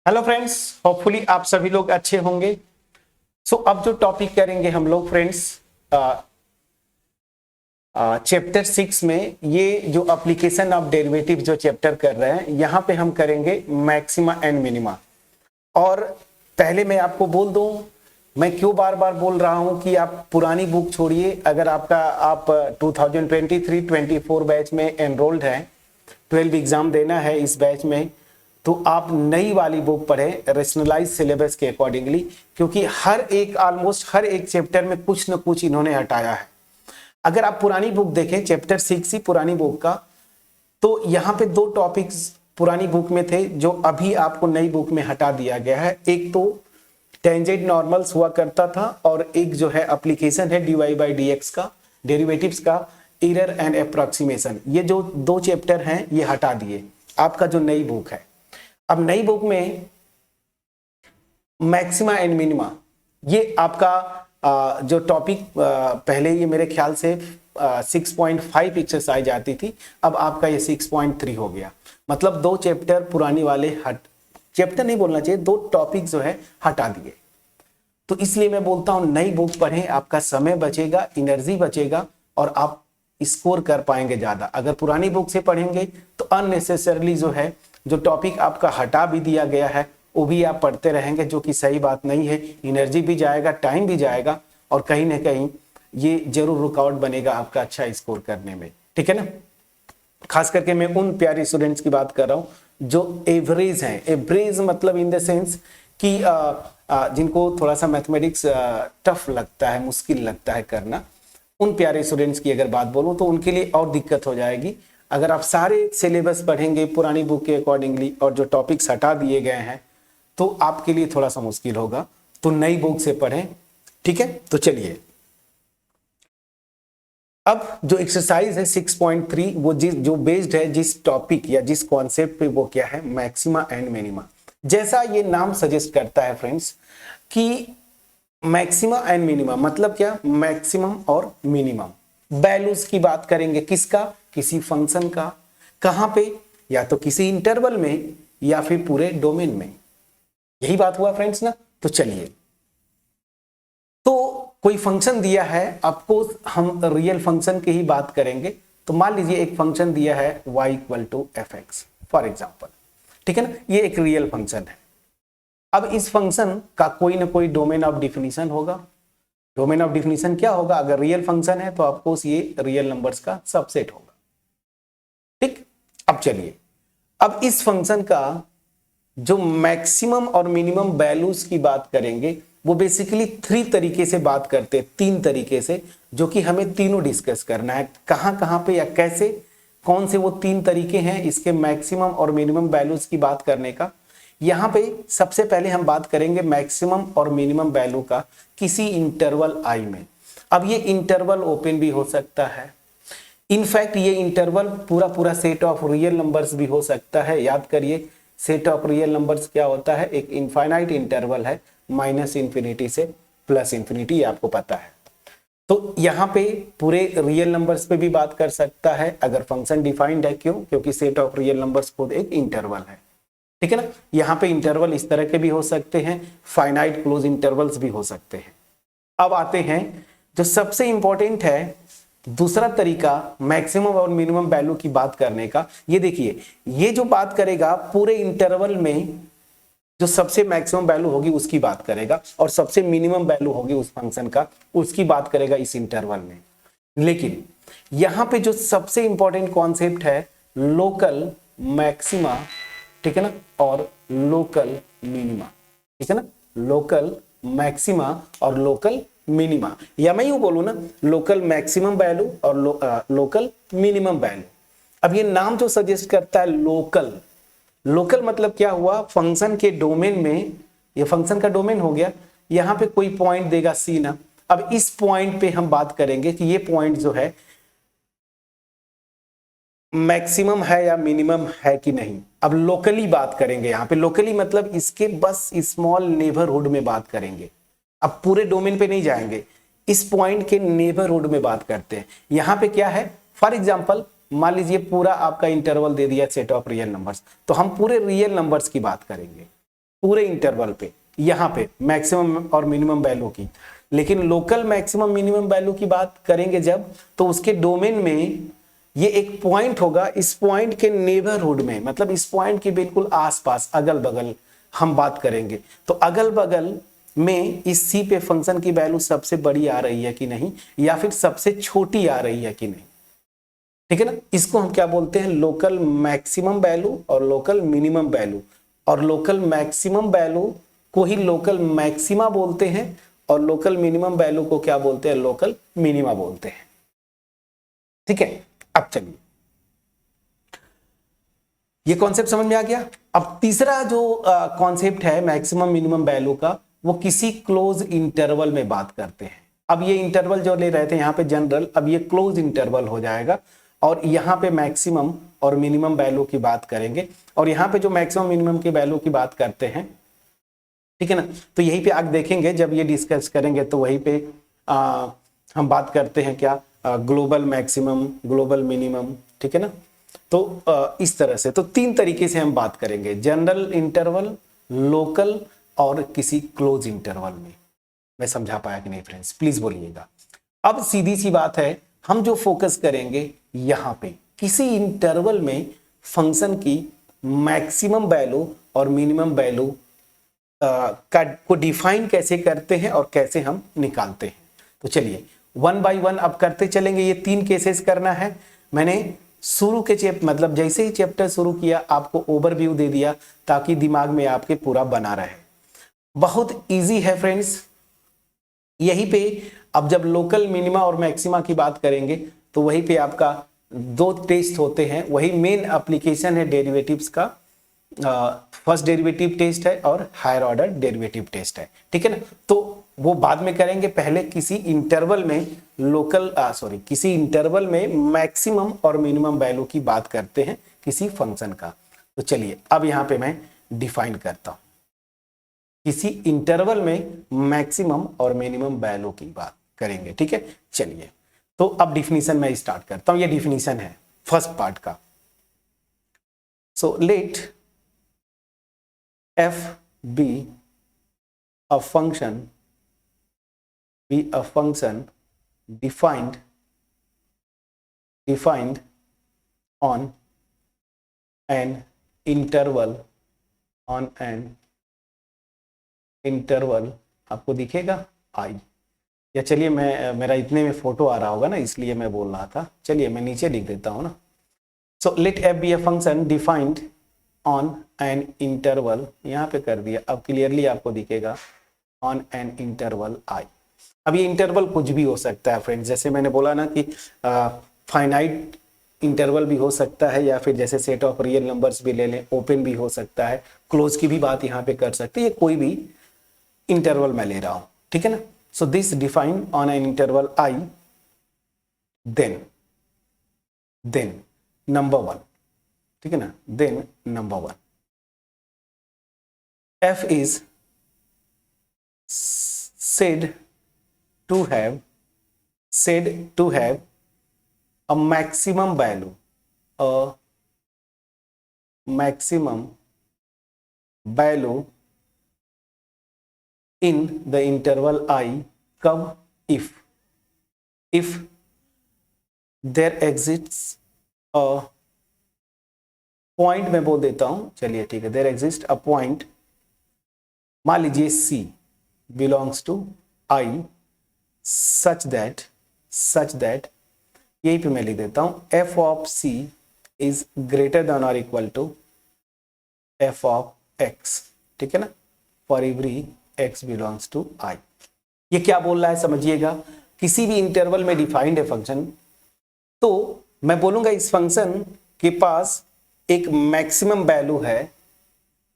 Hello friends, hopefully आप सभी लोग अच्छे होंगे। अब जो टॉपिक करेंगे हम लोग फ्रेंड्स, चैप्टर 6 में ये जो एप्लीकेशन ऑफ डेरिवेटिव जो चैप्टर कर रहे हैं, यहाँ पे हम करेंगे मैक्सिमा एंड मिनिमा। और पहले मैं आपको बोल दूं, मैं क्यों बार बार बोल रहा हूं कि आप पुरानी बुक छोड़िए। अगर आप 2023-24 बैच में एनरोल्ड हैं, 12 एग्जाम देना है इस बैच में, तो आप नई वाली बुक पढ़ें रेशनलाइज सिलेबस के अकॉर्डिंगली, क्योंकि ऑलमोस्ट हर एक चैप्टर में कुछ न कुछ इन्होंने हटाया है। अगर आप पुरानी बुक देखें, चैप्टर 6 ही पुरानी बुक का, तो यहाँ पे दो टॉपिक्स पुरानी बुक में थे जो अभी आपको नई बुक में हटा दिया गया है। एक तो टेंजेंट नॉर्मल्स हुआ करता था, और एक जो है एप्लीकेशन है dy बाई dx का, डेरिवेटिव्स का, एरर एंड अप्रॉक्सीमेशन। ये जो दो चैप्टर हैं ये हटा दिए आपका जो नई बुक है। अब नई बुक में मैक्सिमा एंड मिनिमा, ये आपका जो टॉपिक पहले ये मेरे ख्याल से 6.5 एक्सरसाइज आती थी, अब आपका ये 6.3 हो गया। मतलब दो चैप्टर पुरानी वाले चैप्टर नहीं बोलना चाहिए, दो टॉपिक जो है हटा दिए। तो इसलिए मैं बोलता हूं नई बुक पढ़ें, आपका समय बचेगा, एनर्जी बचेगा और आप स्कोर कर पाएंगे ज्यादा। अगर पुरानी बुक से पढ़ेंगे तो अननेसेसरली जो है, जो टॉपिक आपका हटा भी दिया गया है वो भी आप पढ़ते रहेंगे, जो कि सही बात नहीं है। एनर्जी भी जाएगा, टाइम भी जाएगा, और कहीं ना कहीं ये जरूर रुकावट बनेगा आपका अच्छा स्कोर करने में। ठीक है ना। खास करके मैं उन प्यारे स्टूडेंट्स की बात कर रहा हूं जो एवरेज हैं। एवरेज मतलब इन द सेंस कि जिनको थोड़ा सा मैथमेटिक्स टफ लगता है, मुश्किल लगता है करना, उन प्यारे स्टूडेंट्स की अगर बात बोलूं तो उनके लिए और दिक्कत हो जाएगी। अगर आप सारे सिलेबस पढ़ेंगे पुरानी बुक के अकॉर्डिंगली और जो टॉपिक्स हटा दिए गए हैं, तो आपके लिए थोड़ा सा मुश्किल होगा। तो नई बुक से पढ़ें। ठीक है, तो चलिए अब जो एक्सरसाइज है 6.3, वो जो बेस्ड है जिस टॉपिक या जिस कॉन्सेप्ट पे, वो क्या है, मैक्सिमा एंड मिनिमा। जैसा ये नाम सजेस्ट करता है फ्रेंड्स कि मैक्सिमा एंड मिनिमा मतलब क्या, मैक्सिमम और मिनिमम वैल्यूज की बात करेंगे। किसका, किसी फंक्शन का। कहां पे, या तो किसी इंटरवल में या फिर पूरे डोमेन में। यही बात हुआ फ्रेंड्स ना। तो चलिए, तो कोई फंक्शन दिया है आपको, हम रियल फंक्शन की ही बात करेंगे। तो मान लीजिए एक फंक्शन दिया है y equal to fx for example. ठीक है ना, ये एक रियल फंक्शन है। अब इस फंक्शन का कोई ना कोई डोमेन ऑफ डिफिनीशन होगा। डोमेन ऑफ डिफिनीशन क्या होगा, अगर रियल फंक्शन है तो आपको ये रियल नंबर्स का सबसेट होगा। ठीक, अब चलिए, अब इस फंक्शन का जो मैक्सिमम और मिनिमम वैल्यूज की बात करेंगे, वो बेसिकली 3 तरीके से बात करते हैं, 3 तरीके से, जो कि हमें तीनों डिस्कस करना है। कहां कहां पे या कैसे, कौन से वो 3 तरीके हैं इसके मैक्सिमम और मिनिमम वैल्यूज की बात करने का। यहां पे सबसे पहले हम बात करेंगे मैक्सिमम और मिनिमम वैल्यू का किसी इंटरवल आई में। अब ये इंटरवल ओपन भी हो सकता है, इनफैक्ट ये इंटरवल पूरा सेट ऑफ रियल नंबर्स भी हो सकता है। याद करिए, सेट ऑफ रियल नंबर्स क्या होता है, एक इनफाइनाइट इंटरवल है, -∞ से +∞, आपको पता है। तो यहाँ पे पूरे रियल नंबर्स पे भी बात कर सकता है अगर फंक्शन डिफाइंड है। क्यों, क्योंकि सेट ऑफ रियल नंबर्स खुद एक इंटरवल है। ठीक है ना। यहाँ पे इंटरवल इस तरह के भी हो सकते हैं, फाइनाइट क्लोज इंटरवल्स भी हो सकते हैं। अब आते हैं जो सबसे इंपॉर्टेंट है, दूसरा तरीका मैक्सिमम और मिनिमम वैल्यू की बात करने का। ये देखिए, ये जो बात करेगा पूरे इंटरवल में जो सबसे मैक्सिमम वैल्यू होगी उसकी बात करेगा, और सबसे मिनिमम वैल्यू होगी उस फंक्शन का, उसकी बात करेगा इस इंटरवल में। लेकिन यहां पे जो सबसे इंपॉर्टेंट कॉन्सेप्ट है, लोकल मैक्सिमा, ठीक है ना, और लोकल मिनिमा। ठीक है ना, लोकल मैक्सिमा और लोकल मिनिमा, या मैं यूं बोलूं ना, लोकल मैक्सिमम वैल्यू और लोकल मिनिमम वैल्यू। अब ये नाम जो सजेस्ट करता है लोकल, लोकल मतलब क्या हुआ, फंक्शन के डोमेन में, ये फंक्शन का डोमेन हो गया, यहां पे कोई पॉइंट देगा सी ना। अब इस पॉइंट पे हम बात करेंगे कि ये पॉइंट जो है मैक्सिमम है या मिनिमम है कि नहीं। अब लोकली बात करेंगे, यहां पे लोकली मतलब इसके बस स्मॉल नेबरहुड में बात करेंगे। अब पूरे डोमेन पे नहीं जाएंगे, इस पॉइंट के नेबरहुड में बात करते हैं। यहां पे क्या है, फॉर एग्जांपल मान लीजिए पूरा आपका इंटरवल दे दिया सेट ऑफ रियल नंबर्स, तो हम पूरे रियल नंबर्स की बात करेंगे। पूरे इंटरवल पे, यहाँ पे मैक्सिमम और मिनिमम वैल्यू की। लेकिन लोकल मैक्सिमम मिनिमम वैल्यू की बात करेंगे जब, तो उसके डोमेन में ये एक पॉइंट होगा, इस पॉइंट के नेबरहुड में, मतलब इस पॉइंट के बिल्कुल आसपास, अगल बगल हम बात करेंगे। तो अगल बगल में इस सी पे फंक्शन की वैल्यू सबसे बड़ी आ रही है कि नहीं, या फिर सबसे छोटी आ रही है कि नहीं, ठीक है ना। इसको हम क्या बोलते हैं, लोकल मैक्सिमम वैल्यू और लोकल मिनिमम वैल्यू। और लोकल मैक्सिमम वैल्यू को ही लोकल मैक्सिमा बोलते हैं, और लोकल मिनिमम वैल्यू को क्या बोलते हैं, लोकल मिनिमा बोलते हैं। ठीक है, अब चलिए ये कॉन्सेप्ट समझ में आ गया। अब तीसरा जो कॉन्सेप्ट है मैक्सिमम मिनिमम वैल्यू का, वो किसी क्लोज इंटरवल में बात करते हैं। अब ये इंटरवल जो ले रहे थे यहाँ पे जनरल, अब ये क्लोज इंटरवल हो जाएगा, और यहाँ पे मैक्सिमम और मिनिमम वैल्यू की बात करेंगे। और यहाँ पे जो मैक्सिमम मिनिमम की वैल्यू की बात करते हैं, ठीक है ना, तो यहीं पे आगे देखेंगे जब ये डिस्कस करेंगे, तो वहीं पे हम बात करते हैं क्या, ग्लोबल मैक्सिमम, ग्लोबल मिनिमम, ठीक है ना। तो इस तरह से, तो तीन तरीके से हम बात करेंगे, जनरल इंटरवल, लोकल और किसी क्लोज इंटरवल में। मैं समझा पाया कि नहीं फ्रेंड्स, प्लीज बोलिएगा। अब सीधी सी बात है, हम जो फोकस करेंगे यहां पे, किसी इंटरवल में फंक्शन की मैक्सिमम वैल्यू और मिनिमम वैल्यू को डिफाइन कैसे करते हैं और कैसे हम निकालते हैं। तो चलिए वन बाय वन अब करते चलेंगे। ये तीन केसेस करना है। मैंने शुरू के मतलब जैसे ही चैप्टर शुरू किया आपको ओवरव्यू दे दिया, ताकि दिमाग में आपके पूरा बना रहे। बहुत इजी है फ्रेंड्स। यहीं पे अब जब लोकल मिनिमा और मैक्सिमा की बात करेंगे, तो वहीं पे आपका दो टेस्ट होते हैं, वही मेन एप्लीकेशन है डेरिवेटिव्स का। फर्स्ट डेरिवेटिव टेस्ट है और हायर ऑर्डर डेरिवेटिव टेस्ट है, ठीक है ना। तो वो बाद में करेंगे, पहले किसी इंटरवल में किसी इंटरवल में मैक्सिमम और मिनिमम वैल्यू की बात करते हैं किसी फंक्शन का। तो चलिए अब यहां पे मैं डिफाइन करता हूं, किसी इंटरवल में मैक्सिमम और मिनिमम वैल्यू की बात करेंगे, ठीक है। चलिए तो अब डिफिनीशन मैं स्टार्ट करता हूं। ये डिफिनीशन है फर्स्ट पार्ट का। So let f be a function defined on an interval आपको दिखेगा i, या चलिए मेरा इतने में फोटो आ रहा होगा ना, इसलिए मैं बोल रहा था। चलिए मैं नीचे लिख देता हूं ना। So let f be a function defined on an interval, यहां पे कर दिया, अब क्लियरली आपको दिखेगा ऑन एन इंटरवल आई। अब ये इंटरवल कुछ भी हो सकता है फ्रेंड्स, जैसे मैंने बोला ना कि फाइनाइट इंटरवल भी हो सकता है, या फिर जैसे सेट ऑफ रियल नंबर्स भी ले लें, ओपन भी हो सकता है, क्लोज की भी बात यहाँ पे कर सकते हैं, ये कोई भी इंटरवल मैं ले रहा हूं, ठीक है ना। So this define on an interval I, then number one, ठीक है ना, then number one, f is said to have a maximum value in the interval I, कब, if there exists a point में बोल देता हूं, चलिए ठीक है, देयर एग्जिस्ट अ पॉइंट, मान लीजिए C belongs to I such that यहीं पे मैं लिख देता हूं f of C is greater than और equal to f of x, ठीक है ना, for every x belongs to I। ये क्या बोल रहा है समझिएगा, किसी भी इंटरवल में डिफाइंड है फंक्शन, तो मैं बोलूंगा इस फंक्शन के पास एक मैक्सिमम वैल्यू है।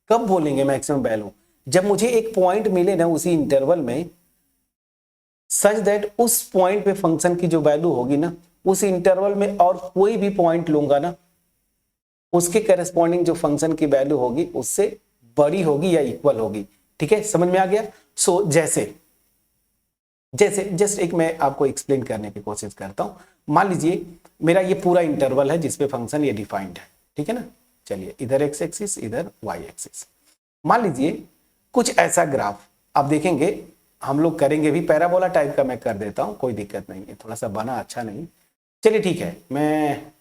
कब बोलेंगे मैक्सिमम वैल्यू, जब मुझे एक पॉइंट मिले ना उसी इंटरवल में, सच दैट उस पॉइंट पे फंक्शन की जो वैल्यू होगी ना, उस इंटरवल में और कोई भी पॉइंट लूंगा ना, उसके करस्पॉन्डिंग जो फंक्शन की वैल्यू होगी उससे बड़ी होगी या इक्वल होगी, ठीक है, समझ में आ गया। सो जैसे जस्ट एक मैं आपको एक्सप्लेन करने की कोशिश करता हूं। मान लीजिए मेरा ये पूरा इंटरवल है जिसपे फंक्शन ये डिफाइंड है, ठीक है ना। चलिए इधर x एक्सिस, इधर y एक्सिस। मान लीजिए कुछ ऐसा ग्राफ आप देखेंगे, हम लोग करेंगे भी, पैराबोला टाइप का मैं कर देता हूं, कोई दिक्कत नहीं है, थोड़ा सा बना अच्छा नहीं, चलिए ठीक है, मैं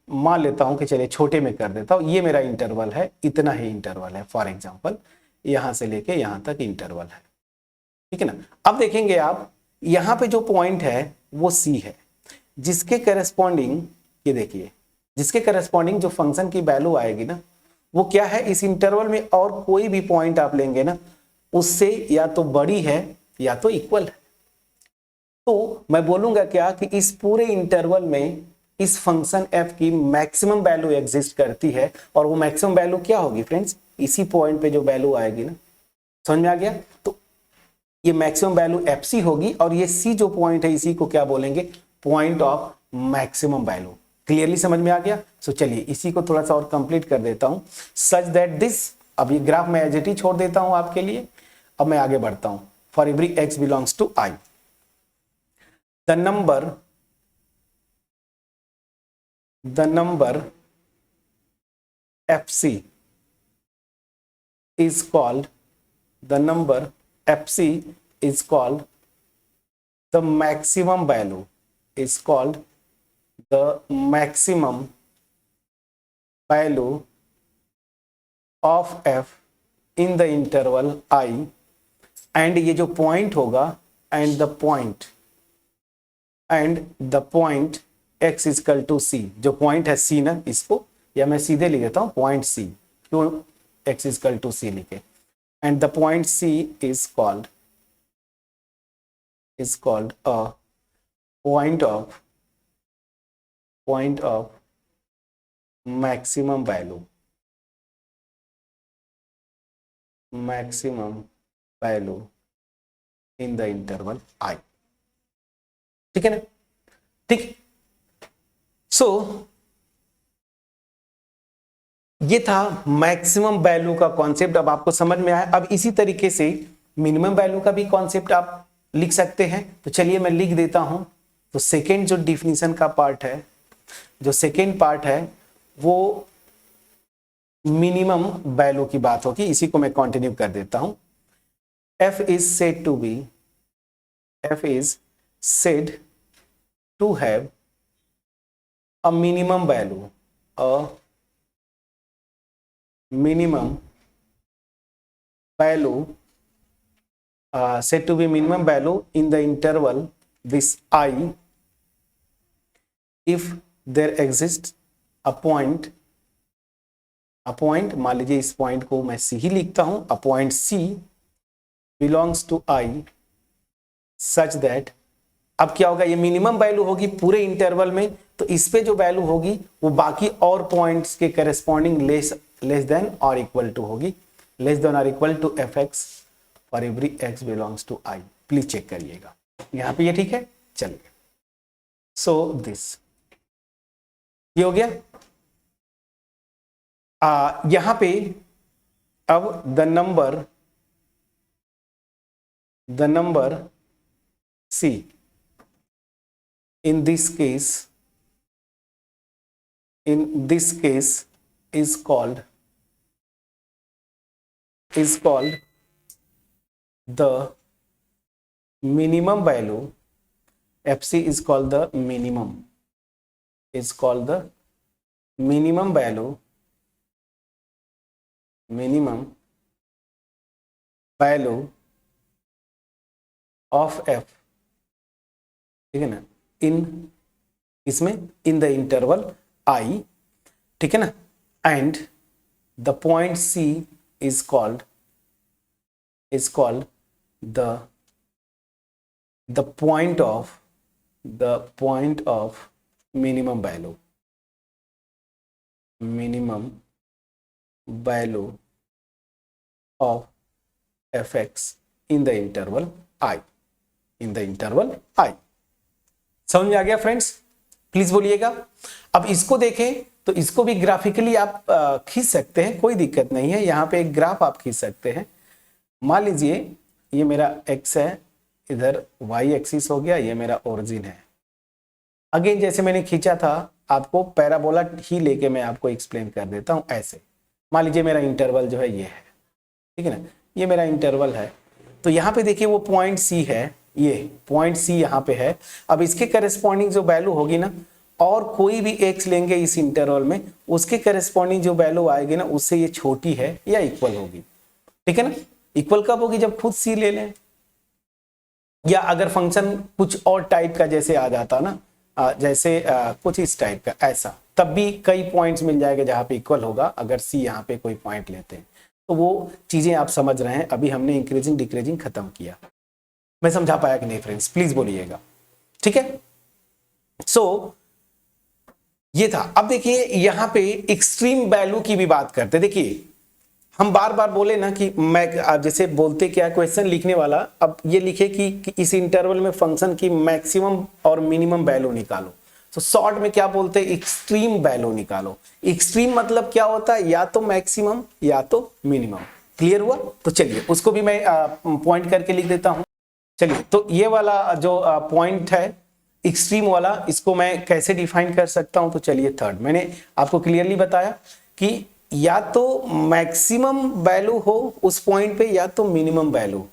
मान लेता हूं कि चलिए छोटे में कर देता हूं, ये मेरा इंटरवल है, इतना ही इंटरवल है, फॉर एग्जांपल यहां से लेके यहां तक इंटरवल है, ठीक है ना। अब देखेंगे आप यहां पे जो पॉइंट है वो सी है, जिसके करस्पॉन्डिंग, ये देखिए, जिसके करस्पॉन्डिंग जो फंक्शन की वैल्यू आएगी ना, वो क्या है, इस इंटरवल में और कोई भी पॉइंट आप लेंगे ना, उससे या तो बड़ी है या तो इक्वल है। तो मैं बोलूंगा क्या कि इस पूरे इंटरवल में इस फंक्शन f की मैक्सिमम वैल्यू एग्जिस्ट करती है, और वो मैक्सिमम वैल्यू क्या होगी फ्रेंड्स, इसी पॉइंट पे जो वैल्यू आएगी ना, समझ में आ गया। तो ये मैक्सिमम वैल्यू fc होगी, और ये c जो पॉइंट है इसी को क्या बोलेंगे, point of maximum value. Clearly समझ में आ गया। सो चलिए इसी को थोड़ा सा और कंप्लीट कर देता हूं, सच दैट दिस, अब ये ग्राफ मैं एज इट इज छोड़ देता हूं आपके लिए। अब मैं आगे बढ़ता हूं, for every x belongs to i, the number fc is called, the number fc is called the maximum value, is called the maximum value of f in the interval I, and ये जो point होगा and the point x is equal to c, जो point है c ना, इसको या मैं सीधे लिख देता हूं पॉइंट c, क्यों x is equal to c लिखे, and the point c is called a point of maximum value in the interval I, ठीक है ना, ठीक। सो ये था मैक्सिमम वैल्यू का कॉन्सेप्ट, अब आपको समझ में आया। अब इसी तरीके से मिनिमम वैल्यू का भी कॉन्सेप्ट आप लिख सकते हैं, तो चलिए मैं लिख देता हूं। तो सेकेंड जो डिफिनीशन का पार्ट है, जो सेकेंड पार्ट है वो मिनिमम वैल्यू की बात होगी, इसी को मैं कंटिन्यू कर देता हूं। f is said to have a minimum value, said to be minimum value in the interval this I, if there exists a point, मान लीजिए इस पॉइंट को मैं C ही लिखता हूं, a point C belongs to I such that, अब क्या होगा, ये मिनिमम वैल्यू होगी पूरे इंटरवल में, तो इस पे जो वैल्यू होगी वो बाकी और पॉइंट्स के करस्पॉन्डिंग लेस देन और इक्वल टू होगी, लेस देन और equal to fx for every x belongs to I। Please check करिएगा यहां पे, ये ठीक है। चलिए, सो दिस ये हो गया। यहां पे अब the number C in this case is called the minimum value, fc is called the minimum value of f, ठीक है ना, इसमें इन द इंटरवल I, ठीक है ना, and the point C is called the point of minimum value of fx in the interval I, समझ में आ गया फ्रेंड्स? प्लीज बोलिएगा। अब इसको देखें तो इसको भी ग्राफिकली आप खींच सकते हैं, कोई दिक्कत नहीं है। यहाँ पे एक ग्राफ आप खींच सकते हैं। मान लीजिए ये मेरा x है, इधर y एक्सिस हो गया, ये मेरा ओरिजिन है। अगेन जैसे मैंने खींचा था, आपको पैराबोला ही लेके मैं आपको एक्सप्लेन कर देता हूं। ऐसे मान लीजिए मेरा इंटरवल जो है ये है, ठीक है ना, ये मेरा इंटरवल है। तो यहाँ पे देखिए वो पॉइंट सी है, ये पॉइंट सी यहाँ पे है। अब इसके करस्पॉन्डिंग जो वैल्यू होगी ना, और कोई भी एक्स लेंगे इस इंटरवल में, उसके करस्पॉन्डिंग जो वैल्यू आएगी ना, उससे ये छोटी है या इक्वल होगी, ठीक है ना। इक्वल कब होगी, जब खुद सी ले लें, या अगर फंक्शन कुछ और टाइप का जैसे आ जाता ना, जैसे कुछ इस टाइप का ऐसा, तब भी कई पॉइंट्स मिल जाएगा जहां पे इक्वल होगा, अगर सी यहाँ पे कोई पॉइंट लेते हैं। तो वो चीजें आप समझ रहे हैं। अभी हमने इंक्रीजिंग डिक्रीजिंग खत्म किया, मैं समझा पाया कि नहीं फ्रेंड्स, प्लीज बोलिएगा, ठीक है। सो ये था। अब देखिए यहां पे एक्सट्रीम वैल्यू की भी बात करते, देखिए हम बार बार बोले ना कि मैं जैसे बोलते क्या, क्वेश्चन लिखने वाला अब ये लिखे कि इस इंटरवल में फंक्शन की मैक्सिमम और मिनिमम वैल्यू निकालो। तो शॉर्ट में क्या बोलते हैं, एक्सट्रीम वैल्यू निकालो। एक्सट्रीम मतलब क्या होता है, या तो मैक्सिमम या तो मिनिमम। क्लियर हुआ। तो चलिए उसको भी मैं पॉइंट करके लिख देता हूं। चलिए तो ये वाला जो पॉइंट है एक्सट्रीम वाला, इसको मैं कैसे डिफाइन कर सकता हूं। तो चलिए थर्ड, मैंने आपको क्लियरली बताया कि या तो मैक्सिमम वैल्यू हो उस पॉइंट पे, या तो मिनिमम वैल्यू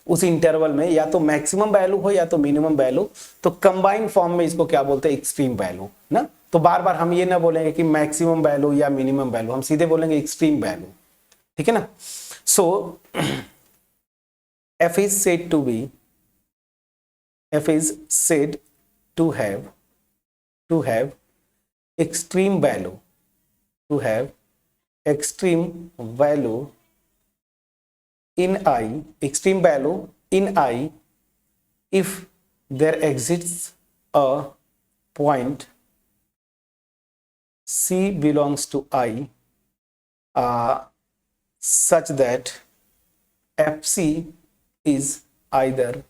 उस इंटरवल में, या तो मैक्सिमम वैल्यू हो या तो मिनिमम वैल्यू। तो कंबाइंड फॉर्म में इसको क्या बोलते हैं, एक्सट्रीम वैल्यू ना। तो बार बार हम ये ना बोलेंगे कि मैक्सिमम वैल्यू या मिनिमम वैल्यू, हम सीधे बोलेंगे एक्सट्रीम वैल्यू, ठीक है ना। सो f is said to be, f is said to have extreme value, to have extreme value in I, extreme value in I if there exists a point C belongs to I such that FC is either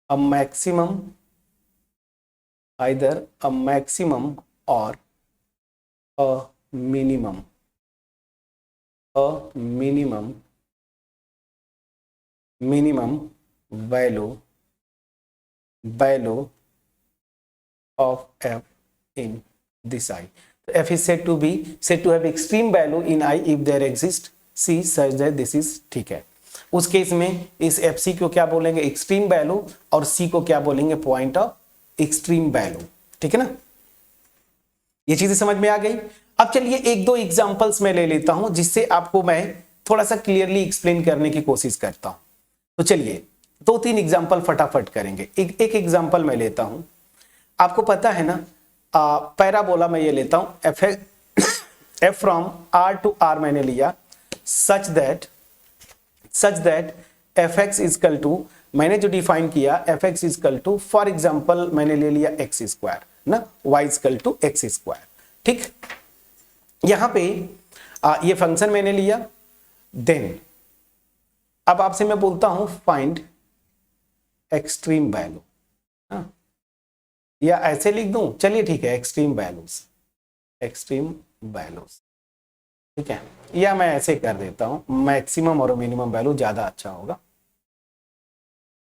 a maximum, or a minimum value of f in this I. So f is said to have extreme value in I if there exists C such that this is, ठीक है। उस case में इस fc को क्या बोलेंगे, extreme value, और c को क्या बोलेंगे, पॉइंट ऑफ एक्सट्रीम वैल्यू, ठीक है ना। ये चीजें समझ में आ गई। अब चलिए एक दो एग्जांपल्स मैं ले लेता हूं जिससे आपको मैं थोड़ा सा क्लियरली एक्सप्लेन करने की कोशिश करता हूं। तो चलिए दो तीन एग्जांपल फटाफट करेंगे। एक एग्जांपल मैं लेता हूं। आपको पता है ना, पैराबोला मैं ये लेता हूं, f from r to r मैंने लिया, such that fx is equal to, मैंने जो डिफाइन किया fx is equal to, for example मैंने ले लिया x स्क्वायर ना, y is equal to x square, ठीक। यहां पे ये फंक्शन मैंने लिया। देन अब आपसे मैं बोलता हूं फाइंड एक्सट्रीम वैल्यू, या ऐसे लिख दूं, चलिए ठीक है, एक्सट्रीम वैल्यूज, ठीक है, या मैं ऐसे कर देता हूं, मैक्सिमम और मिनिमम वैल्यू ज्यादा अच्छा होगा,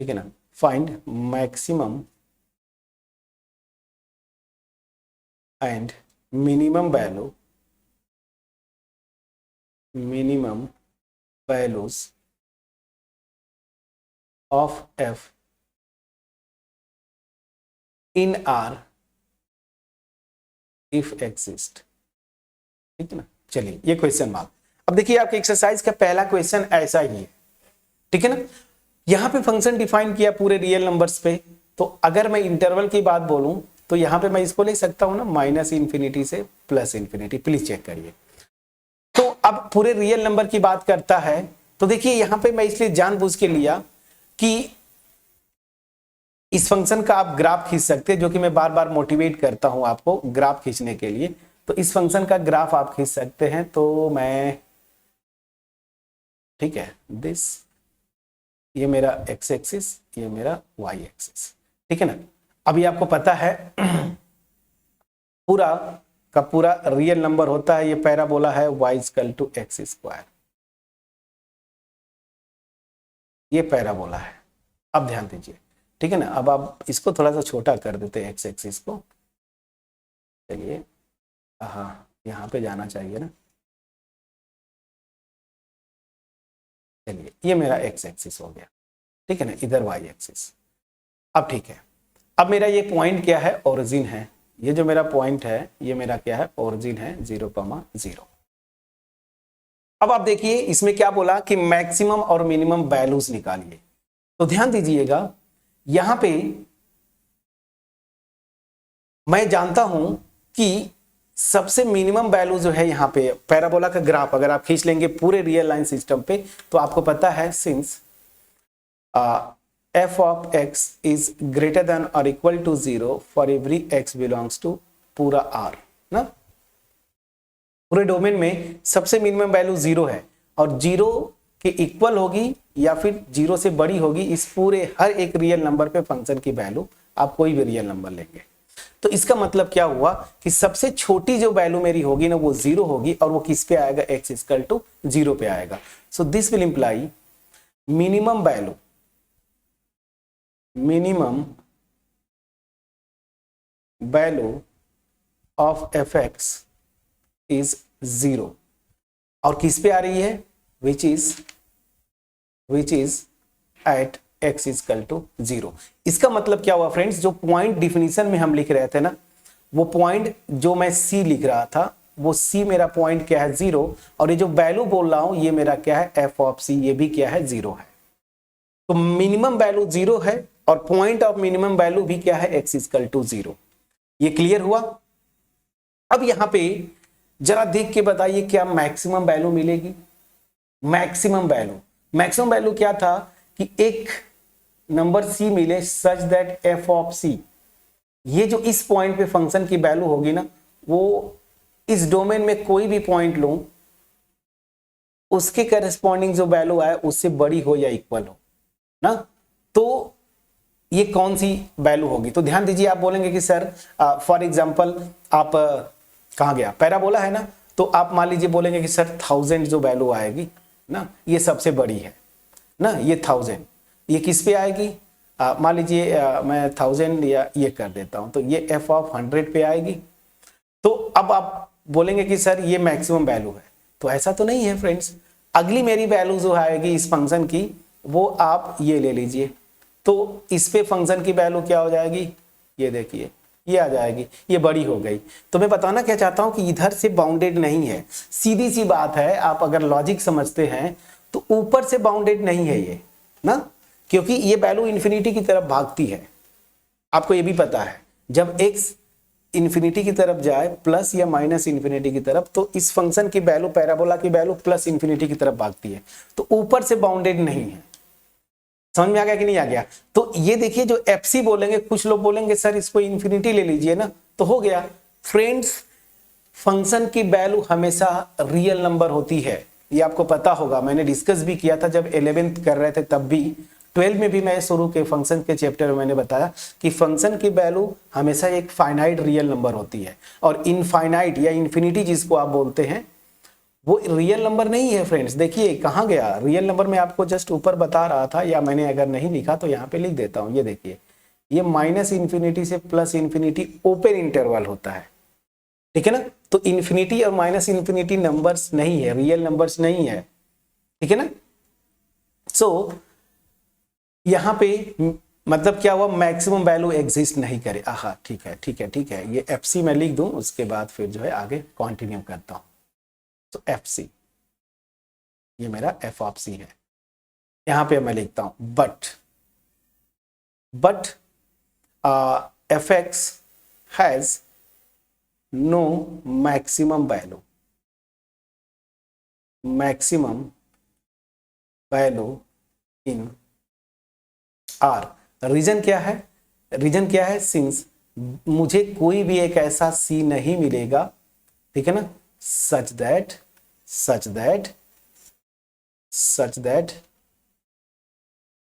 ठीक है ना। Find maximum and minimum values of f in R if exist, ठीक है ना। चलिए ये क्वेश्चन मार्क। अब देखिए आपके एक्सरसाइज का पहला क्वेश्चन ऐसा ही है, ठीक है ना। यहां पे फंक्शन डिफाइन किया पूरे रियल नंबर्स पे। तो अगर मैं इंटरवल की बात बोलूं तो यहां पे मैं इसको ले सकता हूं ना, माइनस इंफिनिटी से प्लस इंफिनिटी, प्लीज चेक करिए। तो अब पूरे रियल नंबर की बात करता है। तो देखिए यहां पे मैं इसलिए जानबूझ के लिया कि इस फंक्शन का आप ग्राफ खींच सकते हैं, जो कि मैं बार बार मोटिवेट करता हूं आपको ग्राफ खींचने के लिए। तो इस फंक्शन का ग्राफ आप खींच सकते हैं। तो मैं, ठीक है, दिस, ये मेरा एक्स एक्सिस, ये मेरा वाई एक्सिस, ठीक है ना। अभी आपको पता है पूरा का पूरा रियल नंबर होता है, ये पैराबोला है y equal to X square, ये पैराबोला है। अब ध्यान दीजिए, ठीक है ना। अब आप इसको थोड़ा सा छोटा कर देते हैं एक्स एक्सिस को, चलिए, हाँ यहां पे जाना चाहिए ना। चलिए ये मेरा एक्स एक्सिस हो गया, ठीक है ना, इधर वाई एक्सिस। अब ठीक है, अब मेरा ये पॉइंट क्या है, ओरिजिन है। ये जो मेरा पॉइंट है ये मेरा क्या है, ओरिजिन है 0,0। अब आप देखिए इसमें क्या बोला कि मैक्सिमम और मिनिमम वैल्यूज निकालिए। तो ध्यान दीजिएगा यहां पे मैं जानता हूं कि सबसे मिनिमम वैल्यू जो है यहाँ पे पैराबोला का ग्राफ अगर आप खींच लेंगे पूरे रियल लाइन सिस्टम पे, तो आपको पता है since f of x is greater than or equal to 0 for every x belongs to पूरा R ना। पूरे डोमेन में सबसे मिनिमम वैल्यू 0 है और 0 के इक्वल होगी या फिर 0 से बड़ी होगी इस पूरे हर एक रियल नंबर पे फंक्शन की वैल्यू, आप कोई भी रियल नंबर लेंगे। तो इसका मतलब क्या हुआ कि सबसे छोटी जो वैल्यू मेरी होगी ना वो 0 होगी और वो किस पे आएगा, x इक्वल टू 0 पे आएगा। So this will imply minimum value of fx is 0 और किस पे आ रही है, which is at x equal to 0। इसका मतलब क्या हुआ फ्रेंड्स, जो पॉइंट डिफिनीशन में हम लिख रहे थे ना, वो पॉइंट जो मैं c लिख रहा था वो c मेरा पॉइंट क्या है 0, और ये जो वैल्यू बोल रहा हूं ये मेरा क्या है f ऑफ c, ये भी क्या है 0 है। तो मिनिमम वैल्यू 0 है और पॉइंट ऑफ मिनिमम वैल्यू भी क्या है, x इक्वल टू 0। ये क्लियर हुआ। अब यहां पे जरा देख के बताइए क्या मैक्सिमम वैल्यू मिलेगी। मैक्सिमम वैल्यू क्या था कि एक नंबर c मिले सच दैट f ऑफ c, ये जो इस पॉइंट पे फंक्शन की वैल्यू होगी ना, वो इस डोमेन में कोई भी पॉइंट लो उसके करस्पॉन्डिंग जो वैल्यू आए उससे बड़ी हो या इक्वल हो ना। तो ये कौन सी वैल्यू होगी, तो ध्यान दीजिए। आप बोलेंगे कि सर फॉर एग्जांपल आप कहाँ गया, पैराबोला है ना, तो आप मान लीजिए बोलेंगे कि सर 1000 जो वैल्यू आएगी ना ये सबसे बड़ी है ना, ये 1000 ये किस पे आएगी, मान लीजिए मैं 1000 या ये कर देता हूं, तो ये f ऑफ 100 पे आएगी। तो अब आप बोलेंगे कि सर ये मैक्सिमम वैल्यू है, तो ऐसा तो नहीं है फ्रेंड्स। अगली मेरी वैल्यू जो आएगी इस फंक्शन की वो आप ये ले लीजिए, तो इस पे फंक्शन की वैल्यू क्या हो जाएगी, ये देखिए ये आ जाएगी, ये बड़ी हो गई। तो मैं बताना क्या चाहता हूं कि इधर से बाउंडेड नहीं है, सीधी सी बात है। आप अगर लॉजिक समझते हैं तो ऊपर से बाउंडेड नहीं है ये ना, क्योंकि ये वैल्यू इंफिनिटी की तरफ भागती है। आपको ये भी पता है जब x इंफिनिटी की तरफ जाए प्लस या माइनस इंफिनिटी की तरफ, तो इस फंक्शन की वैल्यू पैराबोला की वैल्यू प्लस इंफिनिटी की तरफ भागती है, तो ऊपर से बाउंडेड नहीं है। समझ में आ गया कि नहीं आ गया। तो ये देखिए जो fc बोलेंगे, कुछ लोग बोलेंगे सर इसको इंफिनिटी ले लीजिए ना, तो हो गया। फ्रेंड्स फंक्शन की वैल्यू हमेशा रियल नंबर होती है, ये आपको पता होगा, मैंने डिस्कस भी किया था जब 11th कर रहे थे तब भी, 12 में भी मैं शुरू के फंक्शन के चैप्टर में मैंने बताया कि फंक्शन की वैल्यू हमेशा एक फाइनाइट रियल नंबर होती है, और इनफाइनाइट या इन्फिनिटी जिसको आप बोलते हैं वो रियल नंबर नहीं है। फ्रेंड्स देखिए कहाँ गया रियल नंबर, में आपको जस्ट ऊपर बता रहा था, या मैंने अगर नहीं लिखा तो यहाँ पे लिख देता हूँ। ये देखिए ये माइनस इंफिनिटी से प्लस इंफिनिटी ओपन इंटरवल होता है, ठीक है ना। तो इंफिनिटी और माइनस इंफिनिटी नंबर्स नहीं है, रियल नंबर्स नहीं है, ठीक है ना। सो यहां पे मतलब क्या हुआ, मैक्सिमम वैल्यू एग्जिस्ट नहीं करे। आहा ठीक है ठीक है ठीक है, ये fc मैं लिख दूं, उसके बाद फिर जो है आगे कंटिन्यू करता हूं। तो fc ये मेरा f ऑफ c है, यहां पे मैं लिखता हूं but fx has no maximum value in R। Reason क्या है, सिंस मुझे कोई भी एक ऐसा C नहीं मिलेगा, ठीक है ना, such that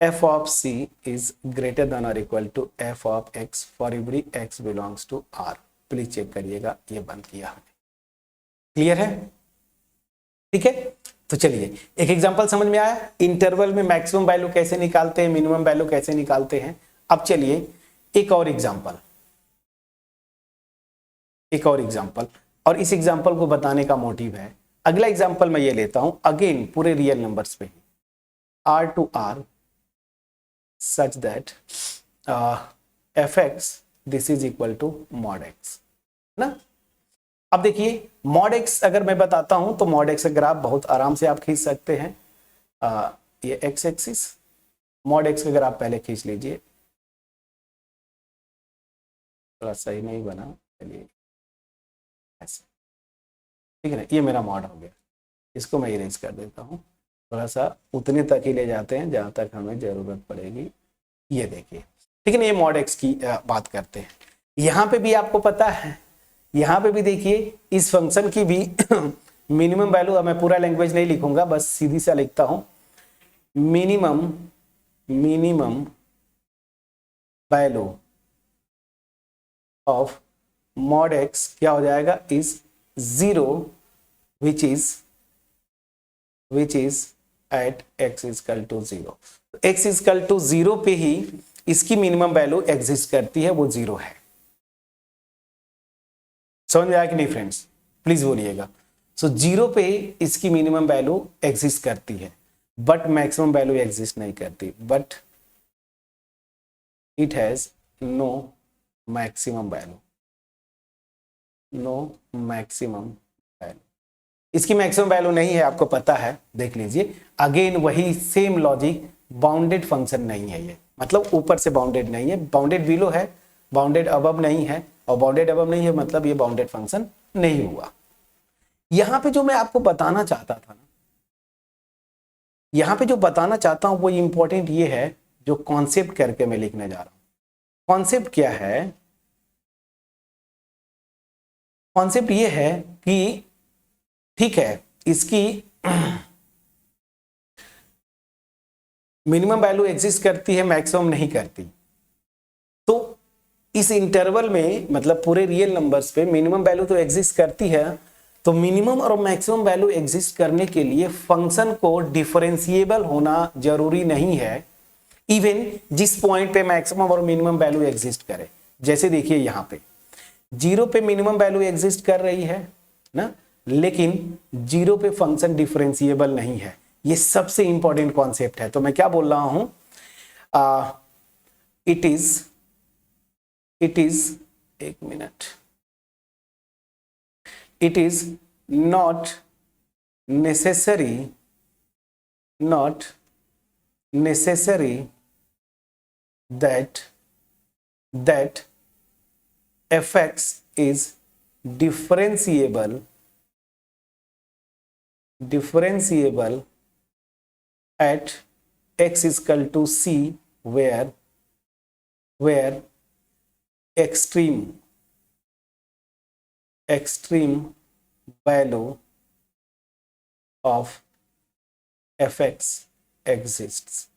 f of c is greater than और equal to f of x for every x belongs to R। Please check करिएगा, ये बंद किया हमने। क्लियर है, ठीक है। तो चलिए एक एग्जांपल समझ में आया, इंटरवल में मैक्सिमम वैल्यू कैसे निकालते हैं, मिनिमम वैल्यू कैसे निकालते हैं। अब चलिए एक और एग्जांपल, और इस एग्जाम्पल को बताने का मोटिव है, अगला एग्जाम्पल मैं ये लेता हूं अगेन पूरे रियल नंबर्स पे, r to r such that fx this is equal to mod x ना। अब देखिए mod x अगर मैं बताता हूं तो mod x का ग्राफ बहुत आराम से आप खींच सकते हैं। ये x एक्सिस, mod x का ग्राफ पहले खींच लीजिए, थोड़ा सही नहीं बना, चलिए ऐसे, ठीक है ना, ये मेरा मॉड हो गया। इसको मैं इरेज कर देता हूँ, थोड़ा सा उतने तक ही ले जाते हैं जहां तक हमें जरूरत पड़ेगी। ये देखिए, ठीक है ना, ये मॉड एक्स की बात करते हैं। यहाँ पे भी आपको पता है, यहाँ पे भी देखिए इस फंक्शन की भी मिनिमम वैल्यू, अब मैं पूरा लैंग्वेज नहीं लिखूंगा, बस सीधी सा लिखता हूं, minimum value of mod x क्या हो जाएगा, is 0 which is at x is equal to 0। x is equal to 0 पे ही इसकी मिनिमम वैल्यू एग्जिस्ट करती है, वो 0 है। समझ में आया कि नहीं फ्रेंड्स, प्लीज बोलिएगा। सो 0 पे इसकी मिनिमम वैल्यू एग्जिस्ट करती है, बट मैक्सिमम वैल्यू एग्जिस्ट नहीं करती, but it has no maximum value, no maximum value. इसकी मैक्सिमम वैल्यू नहीं है, आपको पता है, देख लीजिए अगेन वही सेम लॉजिक, बाउंडेड फंक्शन नहीं है ये, मतलब ऊपर से बाउंडेड नहीं है, बाउंडेड बिलो है, बाउंडेड अबव नहीं है, और बाउंडेड अबव नहीं है मतलब ये बाउंडेड फंक्शन नहीं हुआ। यहां पे जो मैं आपको बताना चाहता था ना, यहां पे जो बताना चाहता हूं वो इंपॉर्टेंट ये है, जो कॉन्सेप्ट करके मैं लिखने जा रहा हूं। कॉन्सेप्ट क्या है, कॉन्सेप्ट ये है कि ठीक है इसकी मिनिमम वैल्यू एग्जिस्ट करती है, मैक्सिमम नहीं करती, तो इस इंटरवल में मतलब पूरे रियल नंबर्स पे मिनिमम वैल्यू तो एग्जिस्ट करती है, तो मिनिमम और मैक्सिमम वैल्यू एग्जिस्ट करने के लिए फंक्शन को डिफरेंशिएबल होना जरूरी नहीं है, इवन जिस पॉइंट पे मैक्सिमम और मिनिमम वैल्यू एग्जिस्ट करे। जैसे देखिए यहां पे 0 पे मिनिमम वैल्यू एग्जिस्ट कर रही है ना, लेकिन 0 पे फंक्शन डिफरेंशिएबल नहीं है। ये सबसे इंपॉर्टेंट कॉन्सेप्ट है। तो मैं क्या बोल रहा हूं, इट इज एक minute, it is not necessary that fx is differentiable at x is equal to c, where extreme value of fx exists।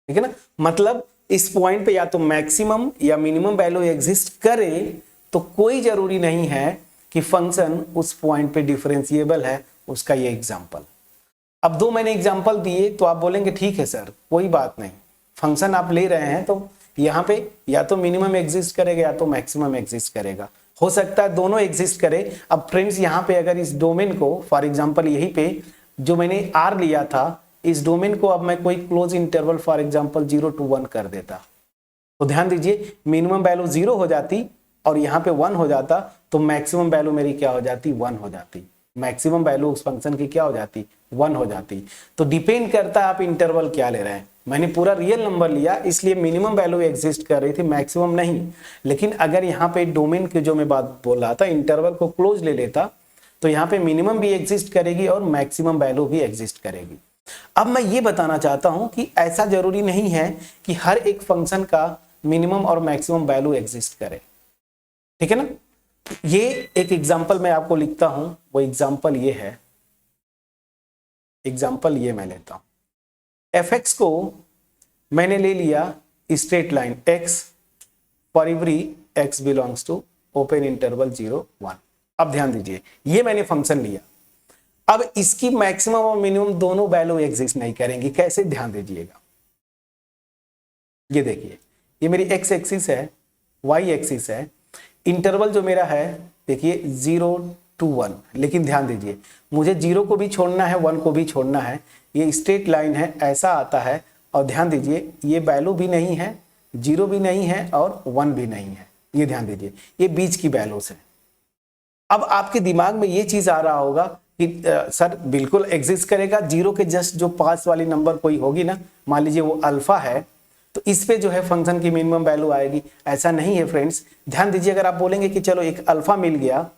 ठीक है ना, मतलब इस पॉइंट पे या तो मैक्सिमम या मिनिमम वैल्यू एग्जिस्ट करे तो कोई जरूरी नहीं है कि फंक्शन उस पॉइंट पे डिफरेंशिएबल है। उसका ये एग्जांपल, अब दो मैंने एग्जांपल दिए तो आप बोलेंगे ठीक है सर कोई बात नहीं, फंक्शन आप ले रहे हैं तो यहाँ पे या तो मिनिमम एग्जिस्ट करेगा या तो मैक्सिमम एग्जिस्ट करेगा, हो सकता है दोनों एग्जिस्ट करे। अब फ्रेंड्स यहाँ पे अगर इस डोमेन को फॉर एग्जाम्पल यहीं पे जो मैंने आर लिया था, इस डोमेन को अब मैं कोई close interval for example 0 to 1 कर देता, तो ध्यान दीजिए मिनिमम वैल्यू 0 हो जाती और यहाँ पे 1 हो जाता, तो मैक्सिमम वैल्यू मेरी क्या हो जाती, 1 हो जाती। मैक्सिमम वैल्यू उस फंक्शन की क्या हो जाती, 1 हो जाती। तो डिपेंड करता है आप इंटरवल क्या ले रहे हैं। मैंने पूरा रियल नंबर लिया इसलिए मिनिमम वैल्यू एग्जिस्ट कर रही थी, मैक्सिमम नहीं। लेकिन अगर यहाँ पे डोमेन की जो मैं बात बोल रहा था, इंटरवल को क्लोज ले लेता तो यहाँ पे मिनिमम भी एग्जिस्ट करेगी और मैक्सिमम वैल्यू भी एग्जिस्ट करेगी। अब मैं ये बताना चाहता हूं कि ऐसा जरूरी नहीं है कि हर एक फंक्शन का मिनिमम और मैक्सिमम वैल्यू एग्जिस्ट करे, ठीक है ना। ये एक एग्जांपल मैं आपको लिखता हूं, वो एग्जांपल ये है, एग्जांपल ये मैं लेता हूं, fx को मैंने ले लिया straight line x for every x belongs to open interval 0 1। अब ध्यान दीजिए ये मैंने फंक्शन लिया, अब इसकी मैक्सिमम और मिनिमम दोनों वैल्यू एग्जिस्ट नहीं करेंगी। कैसे, ध्यान दीजिएगा, ये देखिए ये मेरी x एक्सिस है, y एक्सिस है, इंटरवल जो मेरा है देखिए 0 1, लेकिन ध्यान दीजिए मुझे 0 को भी छोड़ना है 1 को भी छोड़ना है, ये स्ट्रेट लाइन है ऐसा आता है। और ध्यान दीजिए ये वैल्यू भी नहीं है, 0 भी नहीं है और 1 भी नहीं है, ये ध्यान दीजिए ये बीच की वैल्यूज है। अब आपके दिमाग में ये चीज आ रहा होगा कि सर बिल्कुल एग्जिस्ट करेगा, 0 के जस्ट जो पास वाली नंबर कोई होगी ना, मान लीजिए वो अल्फा है, तो इस पे जो है फंक्शन की मिनिमम वैल्यू आएगी। ऐसा नहीं है फ्रेंड्स, ध्यान दीजिए अगर आप बोलेंगे कि चलो एक अल्फा मिल गया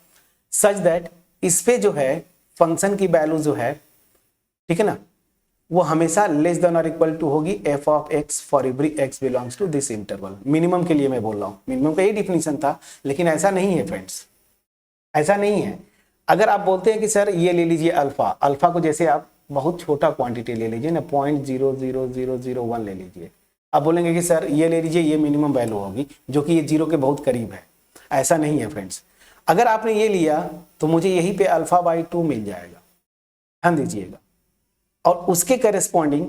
सच दैट इस पे जो है फंक्शन की वैल्यू जो है, ठीक है ना, वो हमेशा लेस देन और इक्वल टू होगी F of X for every X belongs to this interval. Minimum के लिए मैं बोल रहा हूँ, मिनिमम का ये डिफिनीशन था, लेकिन ऐसा नहीं है फ्रेंड्स, ऐसा नहीं है। अगर आप बोलते हैं कि सर ये ले लीजिए अल्फा, अल्फा को जैसे आप बहुत छोटा क्वांटिटी ले लीजिए ना, 0.00001 ले लीजिए, आप बोलेंगे कि सर ये ले लीजिए ये मिनिमम वैल्यू होगी, जो कि ये 0 के बहुत करीब है। ऐसा नहीं है फ्रेंड्स, अगर आपने ये लिया तो मुझे यहीं पे अल्फा बाई 2 मिल जाएगा, ध्यान दीजिएगा। और उसके करेस्पॉन्डिंग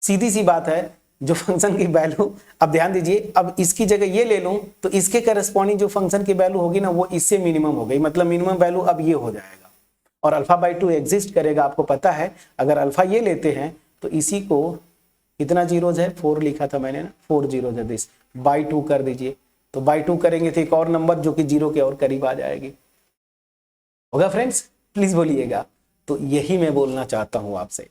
सीधी सी बात है जो फंक्शन की वैल्यू, अब ध्यान दीजिए, अब इसकी जगह ये ले लूं तो इसके करेस्पॉन्डिंग जो फंक्शन की वैल्यू होगी ना वो इससे मिनिमम हो गई, मतलब मिनिमम वैल्यू अब ये हो जाएगा और अल्फा बाई 2 एग्जिस्ट करेगा। आपको पता है अगर अल्फा ये लेते हैं तो इसी को कितना जीरोज है, 4 लिखा था मैंने ना, 4 जीरोज है, दिस बाई 2 कर दीजिए, तो बाई 2 करेंगे तो एक और नंबर जो कि 0 के और करीब आ जाएगी। होगा फ्रेंड्स, प्लीज बोलिएगा। तो यही मैं बोलना चाहता हूं आपसे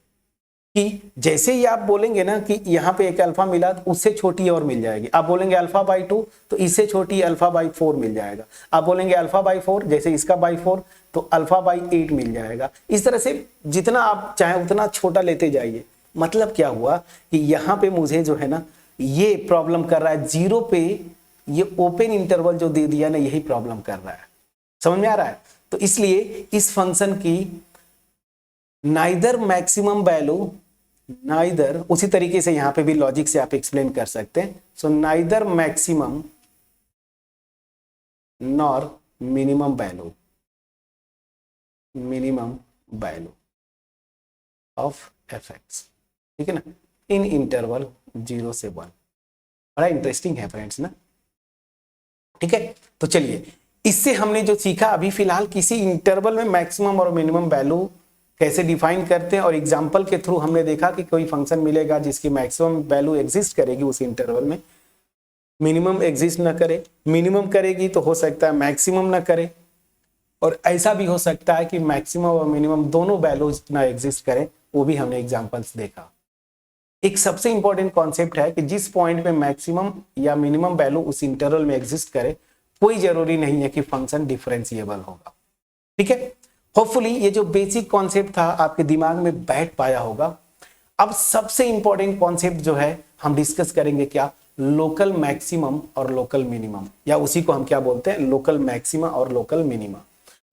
कि जैसे ही आप बोलेंगे ना कि यहाँ पे एक अल्फा मिला तो उससे छोटी और मिल जाएगी, आप बोलेंगे अल्फा बाई 2 तो इससे छोटी अल्फा बाई 4 मिल जाएगा, आप बोलेंगे अल्फा बाई 4 जैसे इसका बाई 4 तो अल्फा बाई 8 मिल जाएगा। इस तरह से जितना आप चाहें उतना छोटा लेते जाइए। मतलब क्या हुआ कि यहाँ पे मुझे जो है ना ये प्रॉब्लम कर रहा है, 0 पे ये ओपन इंटरवल जो दे दिया ना यही प्रॉब्लम कर रहा है, समझ में आ रहा है। तो इसलिए इस फंक्शन की नाइदर मैक्सिमम वैल्यू, नाइदर, उसी तरीके से यहां पे भी लॉजिक से आप एक्सप्लेन कर सकते हैं। So neither maximum nor minimum value, minimum value of F x, ठीक है ना, इन इंटरवल 0 से 1। बड़ा इंटरेस्टिंग है फ्रेंड्स ना, ठीक है। तो चलिए इससे हमने जो सीखा अभी फिलहाल किसी इंटरवल में मैक्सिमम और मिनिमम वैल्यू कैसे डिफाइन करते हैं, और एग्जाम्पल के थ्रू हमने देखा कि कोई फंक्शन मिलेगा जिसकी मैक्सिमम वैल्यू एग्जिस्ट करेगी उस इंटरवल में, मिनिमम एग्जिस्ट ना करे, मिनिमम करेगी तो हो सकता है मैक्सिमम ना करे, और ऐसा भी हो सकता है कि मैक्सिमम और मिनिमम दोनों वैल्यूज ना एग्जिस्ट करें, वो भी हमने एग्जाम्पल्स देखा। एक सबसे इंपॉर्टेंट कॉन्सेप्ट है कि जिस पॉइंट पे मैक्सिमम या मिनिमम वैल्यू उस इंटरवल में एग्जिस्ट करे कोई जरूरी नहीं है कि फंक्शन डिफरेंशिएबल होगा, ठीक है। होपफुली ये जो बेसिक कॉन्सेप्ट था आपके दिमाग में बैठ पाया होगा। अब सबसे इंपॉर्टेंट कॉन्सेप्ट जो है हम डिस्कस करेंगे क्या, लोकल मैक्सिमम और लोकल मिनिमम, या उसी को हम क्या बोलते हैं, लोकल मैक्सिमा और local minima.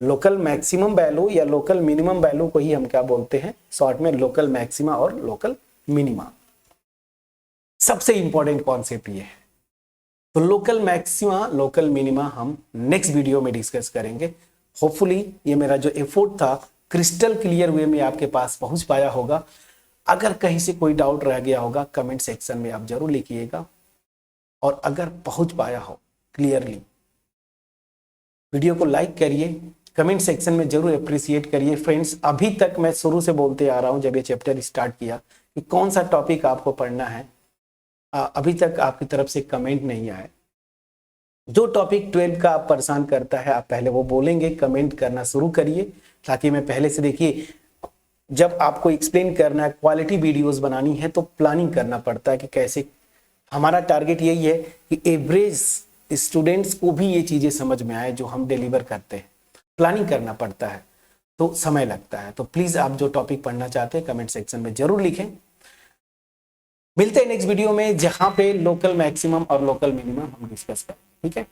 Local maximum value या लोकल मिनिमम वैल्यू को ही हम क्या बोलते हैं शॉर्ट में, लोकल मैक्सिमा और लोकल मिनिमा। सबसे इंपॉर्टेंट कॉन्सेप्ट ये है। तो लोकल मैक्सिमा लोकल मिनिमा हम नेक्स्ट वीडियो में डिस्कस करेंगे। होपफुली ये मेरा जो एफर्ट था क्रिस्टल क्लियर वे में आपके पास पहुंच पाया होगा। अगर कहीं से कोई डाउट रह गया होगा कमेंट सेक्शन में आप जरूर लिखिएगा, और अगर पहुंच पाया हो क्लियरली वीडियो को लाइक करिए, कमेंट सेक्शन में जरूर अप्रिशिएट करिए। फ्रेंड्स अभी तक मैं शुरू से बोलते आ रहा हूं जब ये चैप्टर स्टार्ट किया कि कौन सा टॉपिक आपको पढ़ना है, अभी तक आपकी तरफ से कमेंट नहीं आया। जो टॉपिक 12 का आप परेशान करता है आप पहले वो बोलेंगे, कमेंट करना शुरू करिए, ताकि मैं पहले से, देखिए जब आपको एक्सप्लेन करना है, क्वालिटी वीडियोस बनानी है तो प्लानिंग करना पड़ता है कि कैसे। हमारा टारगेट यही है कि एवरेज स्टूडेंट्स को भी ये चीजें समझ में आए जो हम डिलीवर करते हैं। प्लानिंग करना पड़ता है तो समय लगता है। तो प्लीज आप जो टॉपिक पढ़ना चाहते हैं कमेंट सेक्शन में जरूर लिखें। मिलते हैं नेक्स्ट वीडियो में जहां पे लोकल मैक्सिमम और लोकल मिनिमम हम डिस्कस करें, ठीक है।